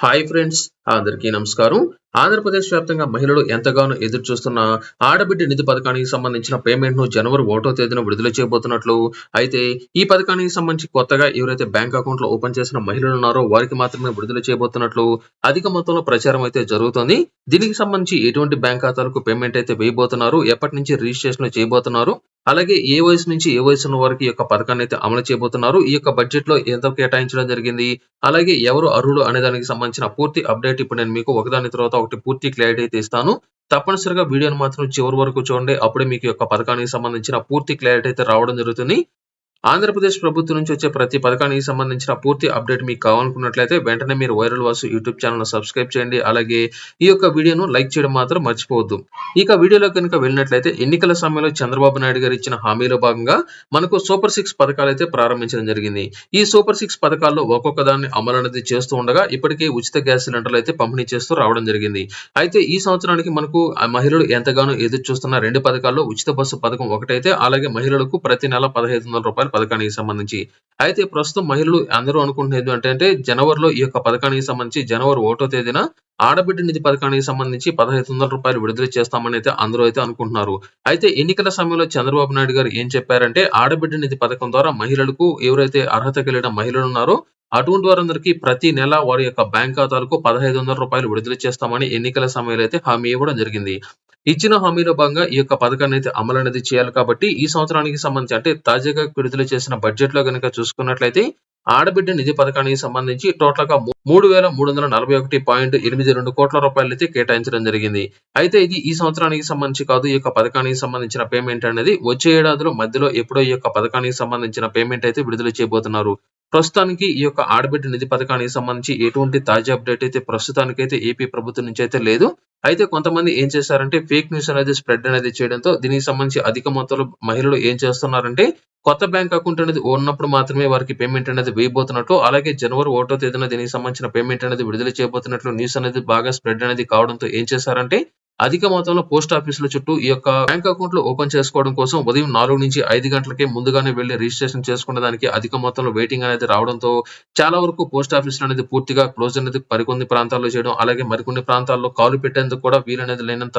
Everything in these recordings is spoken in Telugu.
హాయ్ ఫ్రెండ్స్, అందరికీ నమస్కారం. ఆంధ్రప్రదేశ్ వ్యాప్తంగా మహిళలు ఎంతగానో ఎదురు చూస్తున్న ఆడబిడ్డ నిధి పథకానికి సంబంధించిన పేమెంట్‌ను జనవరి 1వ తేదీన విడుదల చేయబోతున్నట్లు, అయితే ఈ పథకానికి సంబంధించి కొత్తగా ఎవరైతే బ్యాంక్ అకౌంట్‌లు ఓపెన్ చేసిన మహిళలున్నారో వారికి మాత్రమే విడుదల చేయబోతున్నట్లు అధిక మొత్తంలో ప్రచారం అయితే జరుగుతోంది. దీనికి సంబంధించి ఎటువంటి బ్యాంక్ ఖాతాలకు పేమెంట్ అయితే వేయబోతున్నారు, ఎప్పటి నుంచి రిజిస్ట్రేషన్ చేయబోతున్నారు, అలాగే ఏ వయసు నుంచి ఏ వయసు ఉన్న వారికి ఈ యొక్క పథకాన్ని అయితే అమలు చేయబోతున్నారు, ఈ యొక్క బడ్జెట్‌లో ఎంత కేటాయించడం జరిగింది, అలాగే ఎవరు అర్హులు అనే దానికి సంబంధించిన పూర్తి అప్డేట్ ఇప్పుడు నేను మీకు ఒకదాని తర్వాత ఒకటి పూర్తి క్లారిటీ అయితే ఇస్తాను. తప్పనిసరిగా వీడియోని మాత్రం చివరి వరకు చూడండి. అప్పుడే మీకు ఈ యొక్క పథకానికి సంబంధించిన పూర్తి క్లారిటీ అయితే రావడం జరుగుతుంది. ఆంధ్రప్రదేశ్ ప్రభుత్వం నుంచి వచ్చే ప్రతి పథకానికి సంబంధించిన పూర్తి అప్డేట్ మీకు కావాలనుకున్నట్లయితే వెంటనే మీరు viral Vasu YouTube channel subscribe చేయండి. అలాగే ఈ యొక్క వీడియోను లైక్ చేయడం మాత్రం మర్చిపోవద్దు. ఇక వీడియోలో కనుక వెళ్ళినట్లయితే ఎన్నికల సమయంలో చంద్రబాబు నాయుడు గారు ఇచ్చిన హామీలో భాగంగా మనకు సూపర్ 6 పథకాలు అయితే ప్రారంభించడం జరిగింది. ఈ సూపర్ 6 పథకాల్లో ఒక్కొక్క దాన్ని అమలు అనేది చేస్తూ ఉండగా ఇప్పటికే ఉచిత గ్యాస్ సిలిండర్లు అయితే పంపిణీ చేస్తూ రావడం జరిగింది. అయితే ఈ సంవత్సరానికి మనకు మహిళలు ఎంతగానో ఎదురు చూస్తున్న 2 పథకాల్లో ఉచిత బస్సు పథకం ఒకటైతే, అలాగే మహిళలకు ప్రతి నెల రూ. 1,500 పథకానికి సంబంధించి. అయితే ప్రస్తుతం మహిళలు అందరూ అనుకుంటున్నది ఏంటంటే జనవరిలో ఈ యొక్క పథకానికి సంబంధించి జనవరి 1వ తేదీన ఆడబిడ్డ నిధి పథకానికి సంబంధించి రూ. 1,500 విడుదల చేస్తామని అయితే అందరూ అయితే అనుకుంటున్నారు. అయితే ఎన్నికల సమయంలో చంద్రబాబు నాయుడు గారు ఏం చెప్పారంటే ఆడబిడ్డ నిధి పథకం ద్వారా మహిళలకు ఎవరైతే అర్హత కలిగిన మహిళలు ఉన్నారో అటువంటి వారందరికీ ప్రతి నెల వారి యొక్క బ్యాంక్ ఖాతాలకు రూ. 1,500 విడుదల చేస్తామని ఎన్నికల సమయంలో అయితే హామీ ఇవ్వడం జరిగింది. ఇచ్చిన హామీలో భాగంగా ఈ యొక్క పథకాన్ని అయితే అమలు అనేది చేయాలి కాబట్టి ఈ సంవత్సరానికి సంబంధించి అంటే తాజాగా విడుదల చేసిన బడ్జెట్ లో గనుక చూసుకున్నట్లయితే ఆడబిడ్డ నిధి పథకానికి సంబంధించి టోటల్ గా 3,341.82 కోట్ల రూపాయలు అయితే కేటాయించడం జరిగింది. అయితే ఇది ఈ సంవత్సరానికి సంబంధించి కాదు. ఈ యొక్క పథకానికి సంబంధించిన పేమెంట్ అనేది వచ్చే ఏడాదిలో మధ్యలో ఎప్పుడో ఈ యొక్క పథకానికి సంబంధించిన పేమెంట్ అయితే విడుదల చేయబోతున్నారు. ప్రస్తుతానికి ఈ యొక్క ఆడబిడ్డ నిధి పథకానికి సంబంధించి ఎటువంటి తాజా అప్డేట్ అయితే ప్రస్తుతానికైతే ఏపీ ప్రభుత్వం నుంచి అయితే లేదు. అయితే కొంతమంది ఏం చేశారంటే ఫేక్ న్యూస్ అనేది స్ప్రెడ్ అనేది చేయడంతో దీనికి సంబంధించి అధిక మొత్తంలో మహిళలు ఏం చేస్తున్నారంటే కొత్త బ్యాంక్ అకౌంట్ అనేది ఉన్నప్పుడు మాత్రమే వారికి పేమెంట్ అనేది వేయబోతున్నట్లు, అలాగే జనవరి 1వ తేదీన దీనికి సంబంధించిన పేమెంట్ అనేది విడుదల చేయబోతున్నట్లు న్యూస్ అనేది బాగా స్ప్రెడ్ అనేది కావడంతో ఏం చేశారంటే అధిక మొత్తంలో పోస్ట్ ఆఫీసుల చుట్టూ ఈ యొక్క బ్యాంక్ అకౌంట్లు ఓపెన్ చేసుకోవడం కోసం ఉదయం 4 నుంచి 5 గంటలకే ముందుగానే వెళ్లి రిజిస్ట్రేషన్ చేసుకునే దానికి అధిక మొత్తంలో వెయిటింగ్ అనేది రావడంతో చాలా వరకు పోస్ట్ ఆఫీసులు అనేది పూర్తిగా క్లోజ్ అనేది మరికొన్ని ప్రాంతాల్లో చేయడం, అలాగే మరికొన్ని ప్రాంతాల్లో కాలు పెట్టేందుకు కూడా వీలనేది లేనంత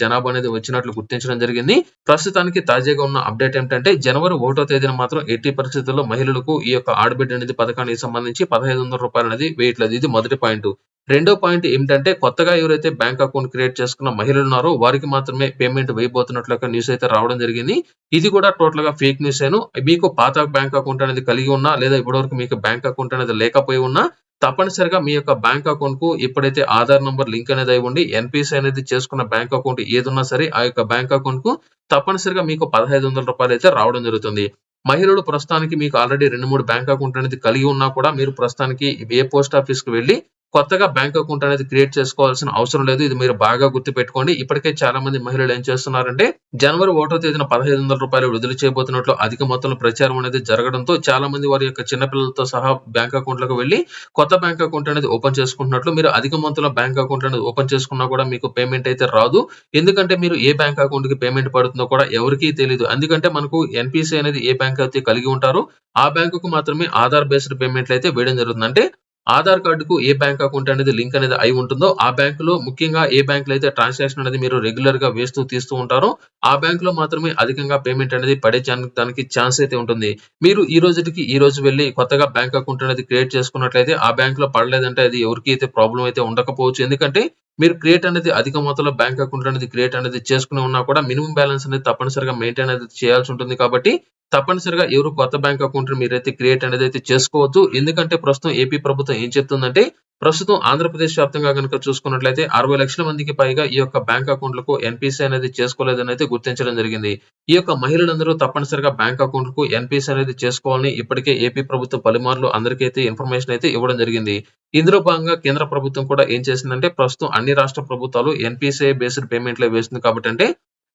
జనాభా అనేది వచ్చినట్లు గుర్తించడం జరిగింది. ప్రస్తుతానికి తాజాగా ఉన్న అప్డేట్ ఏంటంటే జనవరి 1వ తేదీన మాత్రం ఎట్టి పరిస్థితుల్లో మహిళలకు ఈ యొక్క ఆడబిడ్డ అనేది పథకానికి సంబంధించి రూ. 1,500 అనేది వేయట్లేదు. ఇది మొదటి పాయింట్. రెండో పాయింట్ ఏమిటంటే కొత్తగా ఎవరైతే బ్యాంక్ అకౌంట్ క్రియేట్ చేసుకున్న మహిళలు ఉన్నారో వారికి మాత్రమే పేమెంట్ వేయబోతున్నట్లుగా న్యూస్ అయితే రావడం జరిగింది. ఇది కూడా టోటల్ గా ఫేక్ న్యూస్ ఏను. మీకు పాత బ్యాంక్ అకౌంట్ అనేది కలిగి ఉన్నా లేదా ఇప్పటివరకు మీకు బ్యాంక్ అకౌంట్ అనేది లేకపోయి ఉన్నా తప్పనిసరిగా మీ యొక్క బ్యాంక్ అకౌంట్ కు ఎప్పుడైతే ఆధార్ నంబర్ లింక్ అనేది అయి ఉండి ఎన్పిసి అనేది చేసుకున్న బ్యాంక్ అకౌంట్ ఏదున్నా సరే ఆ యొక్క బ్యాంక్ అకౌంట్ కు తప్పనిసరిగా మీకు రూ. 1,500 అయితే రావడం జరుగుతుంది. మహిళలు ప్రస్తుతానికి మీకు ఆల్రెడీ 2-3 బ్యాంక్ అకౌంట్ అనేది కలిగి ఉన్నా కూడా మీరు ప్రస్తుతానికి ఏ పోస్ట్ ఆఫీస్ కు వెళ్లి కొత్తగా బ్యాంక్ అకౌంట్ అనేది క్రియేట్ చేసుకోవాల్సిన అవసరం లేదు. ఇది మీరు బాగా గుర్తుపెట్టుకోండి. ఇప్పటికే చాలా మంది మహిళలు ఏం చేస్తున్నారంటే జనవరి 1వ తేదీన రూ. 1,500 విడుదల చేయబోతున్నట్లు అధిక మొత్తంలో ప్రచారం అనేది జరగడంతో చాలా మంది వారి యొక్క చిన్న పిల్లలతో సహా బ్యాంక్ అకౌంట్లకు వెళ్లి కొత్త బ్యాంక్ అకౌంట్ అనేది ఓపెన్ చేసుకుంటున్నట్లు, మీరు అధిక మొత్తంలో బ్యాంక్ అకౌంట్ అనేది ఓపెన్ చేసుకున్నా కూడా మీకు పేమెంట్ అయితే రాదు. ఎందుకంటే మీరు ఏ బ్యాంక్ అకౌంట్ కి పేమెంట్ పడుతుందో కూడా ఎవరికీ తెలియదు. ఎందుకంటే మనకు ఎన్పిసి అనేది ఏ బ్యాంక్ అయితే కలిగి ఉంటారో ఆ బ్యాంకుకు మాత్రమే ఆధార్ బేస్డ్ పేమెంట్లు అయితే వేయడం జరుగుతుంది. అంటే ఆధార్ కార్డుకు ఏ బ్యాంక్ అకౌంట్ అనేది లింక్ అనేది అయి ఉంటుందో ఆ బ్యాంకులో ముఖ్యంగా ఏ బ్యాంకులో అయితే ట్రాన్సాక్షన్ అనేది మీరు రెగ్యులర్ గా వేస్తూ తీస్తూ ఉంటారో ఆ బ్యాంకులో మాత్రమే అధికంగా పేమెంట్ అనేది పడే దానికి ఛాన్స్ అయితే ఉంటుంది. మీరు ఈ రోజుకి ఈ రోజు వెళ్లి కొత్తగా బ్యాంక్ అకౌంట్ అనేది క్రియేట్ చేసుకున్నట్లయితే ఆ బ్యాంక్ లో పడలేదంటే అది ఎవరికి అయితే ప్రాబ్లం అయితే ఉండకపోవచ్చు. ఎందుకంటే మీరు క్రియేట్ అనేది అధిక మొత్తంలో బ్యాంక్ అకౌంట్ అనేది క్రియేట్ అనేది చేసుకుని ఉన్నా కూడా మినిమం బ్యాలెన్స్ అనేది తప్పనిసరిగా మెయింటైన్ అనేది చేయాల్సి ఉంటుంది. కాబట్టి తప్పనిసరిగా ఎవరు కొత్త బ్యాంక్ అకౌంట్ మీరైతే క్రియేట్ అనేది అయితే చేసుకోవద్దు. ఎందుకంటే ప్రస్తుతం ఏపీ ప్రభుత్వం ఏం చెప్తుందంటే ప్రస్తుతం ఆంధ్రప్రదేశ్ వ్యాప్తంగా గనుక చూసుకున్నట్లయితే 60 లక్షల మందికి పైగా ఈ యొక్క బ్యాంక్ అకౌంట్లకు ఎన్పిసి అనేది చేసుకోలేదని అయితే గుర్తించడం జరిగింది. ఈ యొక్క మహిళలందరూ తప్పనిసరిగా బ్యాంక్ అకౌంట్ కు ఎన్పిసి అనేది చేసుకోవాలని ఇప్పటికే ఏపీ ప్రభుత్వం పలుమార్లు అందరికీ ఇన్ఫర్మేషన్ అయితే ఇవ్వడం జరిగింది. ఇందులో భాగంగా కేంద్ర ప్రభుత్వం కూడా ఏం చేసిందంటే ప్రస్తుతం అన్ని రాష్ట్ర ప్రభుత్వాలు ఎన్పిసిఐ బేస్డ్ పేమెంట్లే వేస్తుంది. కాబట్టి అంటే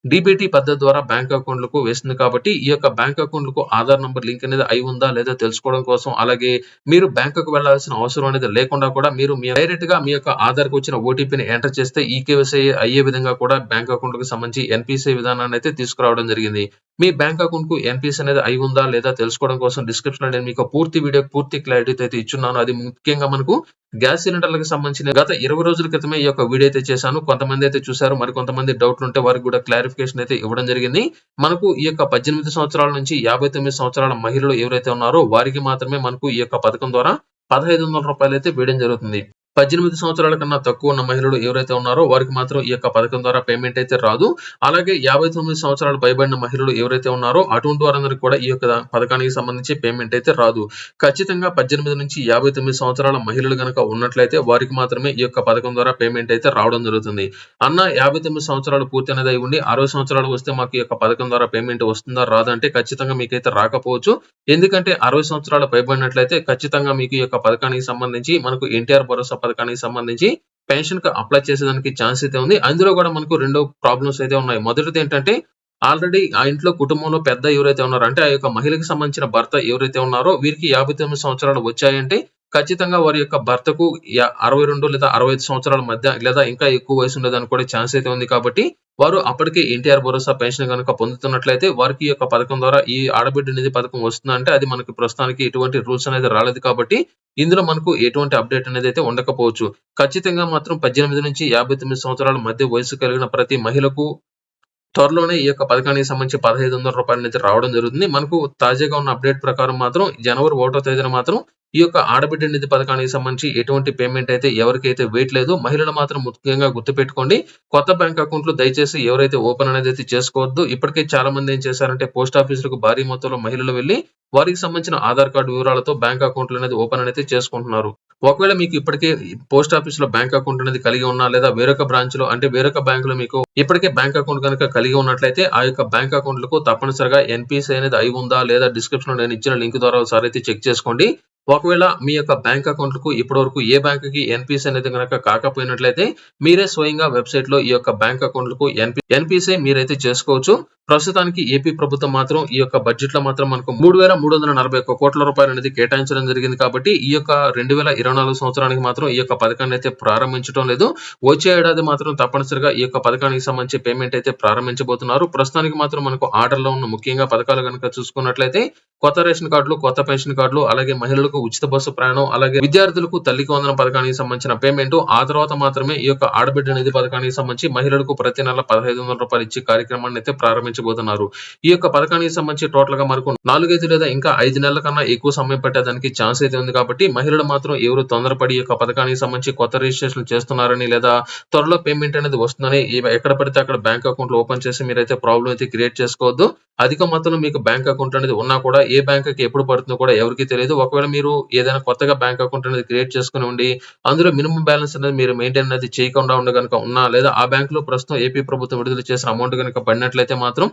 డీబీటీ పద్ధతి ద్వారా బ్యాంక్ అకౌంట్లకు వేస్తుంది. కాబట్టి ఈ యొక్క బ్యాంక్ అకౌంట్లకు ఆధార్ నంబర్ లింక్ అనేది అయి ఉందా లేదా తెలుసుకోవడం కోసం, అలాగే మీరు బ్యాంకుకు వెళ్లాల్సిన అవసరం అనేది లేకుండా కూడా మీరు డైరెక్ట్ గా మీ యొక్క ఆధార్ కు వచ్చిన ఓటీపీని ఎంటర్ చేస్తే ఈకేవైసీ అయ్యే విధంగా కూడా బ్యాంక్ అకౌంట్ కు సంబంధించి ఎన్పిసిఐ విధానాన్ని అయితే తీసుకురావడం జరిగింది. మీ బ్యాంక్ అకౌంట్ కు ఎన్పిసి అనేది అయి ఉందా లేదా తెలుసుకోవడం కోసం డిస్క్రిప్షన్ లో నేను మీకు పూర్తి వీడియో పూర్తి క్లారిటీ అయితే ఇచ్చున్నాను. అది ముఖ్యంగా మనకు గ్యాస్ సిలిండర్లకు సంబంధించిన గత 20 రోజుల క్రితమే ఈ యొక్క వీడియో అయితే చేశాను. కొంతమంది అయితే చూసారు. మరి కొంతమంది డౌట్లు ఉంటే వారికి కూడా క్లారిఫికేషన్ అయితే ఇవ్వడం జరిగింది. మనకు ఈ యొక్క 18 సంవత్సరాల నుంచి 59 సంవత్సరాల మహిళలు ఎవరైతే ఉన్నారో వారికి మాత్రమే మనకు ఈ యొక్క పథకం ద్వారా రూ. 1500 అయితే వేయడం జరుగుతుంది. 18 సంవత్సరాల కన్నా తక్కువ ఉన్న మహిళలు ఎవరైతే ఉన్నారో వారికి మాత్రం ఈ యొక్క పథకం ద్వారా పేమెంట్ అయితే రాదు. అలాగే 59 సంవత్సరాలు పైబడిన మహిళలు ఎవరైతే ఉన్నారో అటువంటి వారందరికీ కూడా ఈ యొక్క పథకానికి సంబంధించి పేమెంట్ అయితే రాదు. ఖచ్చితంగా 18 నుంచి 59 సంవత్సరాల మహిళలు గనక ఉన్నట్లయితే వారికి మాత్రమే ఈ యొక్క పథకం ద్వారా పేమెంట్ అయితే రావడం జరుగుతుంది. అన్న 59 సంవత్సరాలు పూర్తయినది అయి ఉండి 60 సంవత్సరాలు వస్తే మాకు ఈ యొక్క పథకం ద్వారా పేమెంట్ వస్తుందా రాదా అంటే ఖచ్చితంగా మీకైతే రాకపోవచ్చు. ఎందుకంటే 60 సంవత్సరాలు పైబడినట్లయితే ఖచ్చితంగా మీకు ఈ యొక్క పథకానికి సంబంధించి మనకు ఎన్టీఆర్ భరోసా పథకానికి సంబంధించి పెన్షన్ కు అప్లై చేసేదానికి ఛాన్స్ అయితే ఉంది. అందులో కూడా మనకు 2 ప్రాబ్లమ్స్ అయితే ఉన్నాయి. మొదటిది ఏంటంటే ఆల్రెడీ ఆ ఇంట్లో కుటుంబంలో పెద్ద ఎవరైతే ఉన్నారో అంటే ఆ యొక్క మహిళకి సంబంధించిన భర్త ఎవరైతే ఉన్నారో వీరికి 59 సంవత్సరాలు వచ్చాయంటే ఖచ్చితంగా వారి యొక్క భర్తకు 62 లేదా 65 సంవత్సరాల మధ్య లేదా ఇంకా ఎక్కువ వయసు ఉండేదానికి కూడా ఛాన్స్ అయితే ఉంది. కాబట్టి వారు అప్పటికే ఎన్టీఆర్ భరోసా పెన్షన్ గనుక పొందుతున్నట్లయితే వారికి ఈ యొక్క పథకం ద్వారా ఈ ఆడబిడ్డ నిధి పథకం వస్తుందంటే అది మనకి ప్రస్తుతానికి ఎటువంటి రూల్స్ అనేది రాలేదు. కాబట్టి ఇందులో మనకు ఎటువంటి అప్డేట్ అనేది అయితే ఉండకపోవచ్చు. ఖచ్చితంగా మాత్రం 18 నుంచి 59 సంవత్సరాల మధ్య వయసు కలిగిన ప్రతి మహిళకు త్వరలోనే ఈ యొక్క పథకానికి సంబంధించి రూ. 1500 అయితే రావడం జరుగుతుంది. మనకు తాజాగా ఉన్న అప్డేట్ ప్రకారం మాత్రం జనవరి 1వ తేదీన మాత్రం ఈ యొక్క ఆడబిడ్డ నిధి పథకానికి సంబంధించి ఎటువంటి పేమెంట్ అయితే ఎవరికైతే వేయట్లేదు. మహిళలు మాత్రం ముఖ్యంగా గుర్తుపెట్టుకోండి. కొత్త బ్యాంక్ అకౌంట్లు దయచేసి ఎవరైతే ఓపెన్ అనేది అయితే చేసుకోవద్దు. ఇప్పటికే చాలా మంది ఏం చేశారంటే పోస్ట్ ఆఫీసులకు భారీ మొత్తంలో మహిళలు వెళ్లి వారికి సంబంధించిన ఆధార్ కార్డు వివరాలతో బ్యాంక్ అకౌంట్లు అనేది ఓపెన్ అనేది చేసుకుంటున్నారు. ఒకవేళ మీకు ఇప్పటికే పోస్ట్ ఆఫీస్ లో బ్యాంక్ అకౌంట్ అనేది కలిగి ఉన్నా లేదా వేరొక బ్రాంచ్ లో అంటే వేరొక బ్యాంక్ లో మీకు ఇప్పటికే బ్యాంక్ అకౌంట్ కనుక కలిగి ఉన్నట్లయితే ఆ యొక్క బ్యాంక్ అకౌంట్లకు తప్పనిసరిగా ఎన్పిసి అనేది అయి ఉందా లేదా డిస్క్రిప్షన్ లో నేను ఇచ్చిన లింక్ ద్వారా ఒకసారి అయితే చెక్ చేసుకోండి. ఒకవేళ మీ యొక్క బ్యాంక్ అకౌంట్లకు ఇప్పటివరకు ఏ బ్యాంక్ కి ఎన్పిసి అనేది కనుక కాకపోయినట్లయితే మీరే స్వయంగా వెబ్సైట్ లో ఈ యొక్క బ్యాంక్ అకౌంట్లకు ఎన్పిసి మీరైతే చేసుకోవచ్చు. ప్రస్తుతానికి ఏపీ ప్రభుత్వం మాత్రం ఈ యొక్క బడ్జెట్ లో మాత్రం మనకు 3,341 కోట్ల రూపాయలు అనేది కేటాయించడం జరిగింది. కాబట్టి ఈ యొక్క 2024 సంవత్సరానికి మాత్రం ఈ యొక్క పథకాన్ని అయితే ప్రారంభించడం లేదు. వచ్చే ఏడాది మాత్రం తప్పనిసరిగా ఈ యొక్క పథకానికి సంబంధించి పేమెంట్ అయితే ప్రారంభించబోతున్నారు. ప్రస్తుతానికి మాత్రం మనకు ఆర్డర్ లో ఉన్న ముఖ్యంగా పథకాలు కనుక చూసుకున్నట్లయితే కొత్త రేషన్ కార్డులు, కొత్త పెన్షన్ కార్డులు, అలాగే మహిళలకు ఉచిత బస్సు ప్రయాణం, అలాగే విద్యార్థులకు తల్లికి వందనం పథకానికి సంబంధించిన పేమెంట్, ఆ తర్వాత మాత్రమే ఈ యొక్క ఆడబిడ్డ నిధి పథకానికి సంబంధించి మహిళలకు ప్రతి నెల రూ. 1,500 ఇచ్చే కార్యక్రమాన్ని అయితే ప్రారంభించబోతున్నారు. ఈ యొక్క పథకానికి సంబంధించి టోటల్ గా మనకు 4-5 లేదా ఇంకా 5 నెలల కన్నా ఎక్కువ సమయం పట్టేదానికి ఛాన్స్ అయితే ఉంది. కాబట్టి మహిళలు మాత్రం ఎవరు తొందరపడి ఈ యొక్క పథకానికి సంబంధించి కొత్త రిజిస్ట్రేషన్ చేస్తున్నారని లేదా త్వరలో పేమెంట్ అనేది వస్తుందని ఎక్కడ పడితే అక్కడ బ్యాంక్ అకౌంట్ ఓపెన్ చేసి మీరైతే ప్రాబ్లం అయితే క్రియేట్ చేసుకోవద్దు. అధిక మొత్తంలో మీకు బ్యాంక్ అకౌంట్ అనేది ఉన్నా కూడా ఏ బ్యాంక్ కి ఎప్పుడు పడుతుందో కూడా ఎవరికి తెలియదు. ఒకవేళ మీరు ఏదైనా కొత్తగా బ్యాంక్ అకౌంట్ అనేది క్రియేట్ చేసుకుని ఉండి అందులో మినిమం బ్యాలెన్స్ అనేది మీరు మెయింటైన్ అనేది చేయకుండా ఉండ గనుక ఉన్నా లేదా ఆ బ్యాంక్ లో ప్రస్తుతం ఏపీ ప్రభుత్వం విడుదల చేసిన అమౌంట్ కనుక పడినట్లయితే మాత్రం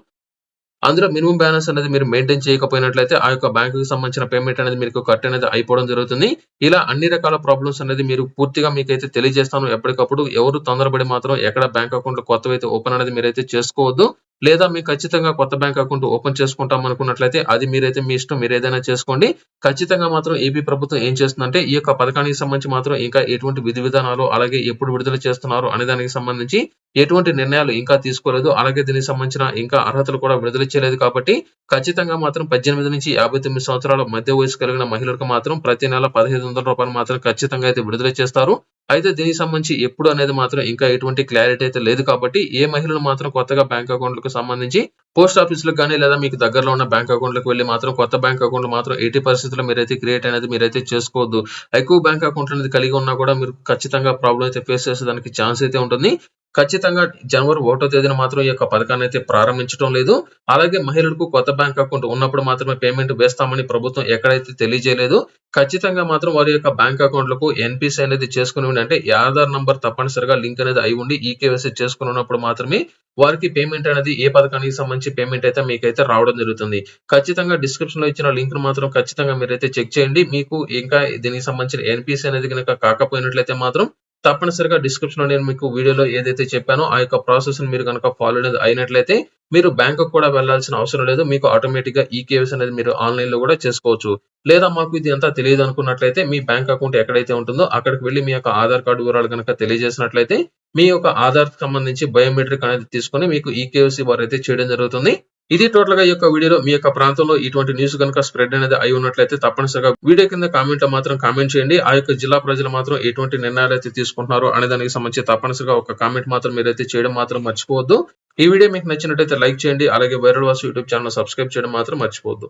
అందులో మినిమం బ్యాలెన్స్ అనేది మీరు మెయింటైన్ చేయకపోయినట్లయితే ఆ యొక్క బ్యాంకుకి సంబంధించిన పేమెంట్ అనేది మీకు కట్ అనేది అయిపోవడం జరుగుతుంది. ఇలా అన్ని రకాల ప్రాబ్లమ్స్ అనేది మీరు పూర్తిగా మీకైతే తెలియజేస్తాను ఎప్పటికప్పుడు. ఎవరు తొందరపడి మాత్రం ఎక్కడ బ్యాంక్ అకౌంట్ కొత్తవైతే ఓపెన్ అనేది మీరైతే చేసుకోవద్దు. లేదా మీకు ఖచ్చితంగా కొత్త బ్యాంక్ అకౌంట్ ఓపెన్ చేసుకుంటాం అనుకున్నట్లయితే అది మీరైతే మీ ఇష్టం, మీరు ఏదైనా చేసుకోండి. ఖచ్చితంగా మాత్రం ఏపీ ప్రభుత్వం ఏం చేస్తుందంటే ఈ యొక్క పథకానికి సంబంధించి మాత్రం ఇంకా ఎటువంటి విధి విధానాలు అలాగే ఎప్పుడు విడుదల చేస్తున్నారు అనే దానికి సంబంధించి ఎటువంటి నిర్ణయాలు ఇంకా తీసుకోలేదు. అలాగే దీనికి సంబంధించిన ఇంకా అర్హతలు కూడా విడుదల చేయలేదు. కాబట్టి ఖచ్చితంగా మాత్రం 18 నుంచి 59 సంవత్సరాల మధ్య వయసు కలిగిన మహిళలకు మాత్రం ప్రతి నెల రూ. 1,500 మాత్రం ఖచ్చితంగా అయితే విడుదల చేస్తారు. అయితే దీనికి సంబంధించి ఎప్పుడు అనేది మాత్రం ఇంకా ఎటువంటి క్లారిటీ అయితే లేదు. కాబట్టి ఏ మహిళలు మాత్రం కొత్తగా బ్యాంక్ అకౌంట్లకు సంబంధించి పోస్ట్ ఆఫీసులకు కానీ లేదా మీకు దగ్గరలో ఉన్న బ్యాంక్ అకౌంట్లకు వెళ్ళి మాత్రం కొత్త బ్యాంక్ అకౌంట్ మాత్రం ఎట్టి పరిస్థితుల్లో మీరైతే క్రియేట్ అనేది మీరైతే చేసుకోవద్దు. ఎక్కువ బ్యాంక్ అకౌంట్ అనేది కలిగి ఉన్నా కూడా మీరు ఖచ్చితంగా ప్రాబ్లం అయితే ఫేస్ చేసేదానికి ఛాన్స్ అయితే ఉంటుంది. ఖచ్చితంగా జనవరి 1వ తేదీన మాత్రం ఈ యొక్క పథకాన్ని అయితే ప్రారంభించడం లేదు. అలాగే మహిళలకు కొత్త బ్యాంక్ అకౌంట్ ఉన్నప్పుడు మాత్రమే పేమెంట్ వేస్తామని ప్రభుత్వం ఎక్కడైతే తెలియజేయలేదు. ఖచ్చితంగా మాత్రం వారి యొక్క బ్యాంక్ అకౌంట్లకు ఎన్పిసి అనేది చేసుకుని ఉండి అంటే ఆధార్ నంబర్ తప్పనిసరిగా లింక్ అనేది అయి ఉండి ఈకేవైసీ చేసుకుని ఉన్నప్పుడు మాత్రమే వారికి పేమెంట్ అనేది ఏ పథకానికి సంబంధించి పేమెంట్ అయితే మీకైతే రావడం జరుగుతుంది. ఖచ్చితంగా డిస్క్రిప్షన్ లో ఇచ్చిన లింక్ మాత్రం ఖచ్చితంగా మీరైతే చెక్ చేయండి. మీకు ఇంకా దీనికి సంబంధించిన ఎన్పిసి అనేది కనుక కాకపోయినట్లయితే మాత్రం తప్పనిసరిగా డిస్క్రిప్షన్ లో నేను మీకు వీడియోలో ఏదైతే చెప్పానో ఆ యొక్క ప్రాసెస్ మీరు కనుక ఫాలో అనేది అయినట్లయితే మీరు బ్యాంకు కూడా వెళ్లాల్సిన అవసరం లేదు. మీకు ఆటోమేటిక్ గా ఈకేవైసీ అనేది మీరు ఆన్లైన్ లో కూడా చేసుకోవచ్చు. లేదా మాకు ఇది అంతా తెలియదు అనుకున్నట్లయితే మీ బ్యాంక్ అకౌంట్ ఎక్కడైతే ఉంటుందో అక్కడికి వెళ్లి మీ యొక్క ఆధార్ కార్డు వివరాలు కనుక తెలియజేసినట్లయితే మీ యొక్క ఆధార్ కి సంబంధించి బయోమెట్రిక్ అనేది తీసుకొని మీకు ఈకేవైసీ వారు అయితే చేయడం జరుగుతుంది. ఇది టోటల్ గా ఈ యొక్క వీడియోలో మీ యొక్క ప్రాంతంలో ఇటువంటి న్యూస్ కనుక స్ప్రెడ్ అనేది అయి ఉన్నట్లయితే తప్పనిసరిగా వీడియో కింద కామెంట్ లో మాత్రం కామెంట్ చేయండి. ఆ యొక్క జిల్లా ప్రజలు మాత్రం ఎటువంటి నిర్ణయాలు అయితే తీసుకుంటున్నారో అనే దానికి సంబంధించి తప్పనిసరిగా ఒక కామెంట్ మాత్రం మీరైతే చేయడం మాత్రం మర్చిపోవద్దు. ఈ వీడియో మీకు నచ్చినట్లయితే లైక్ చేయండి. అలాగే viral Vasu YouTube channel subscribe చేయడం మాత్రం మర్చిపోవద్దు.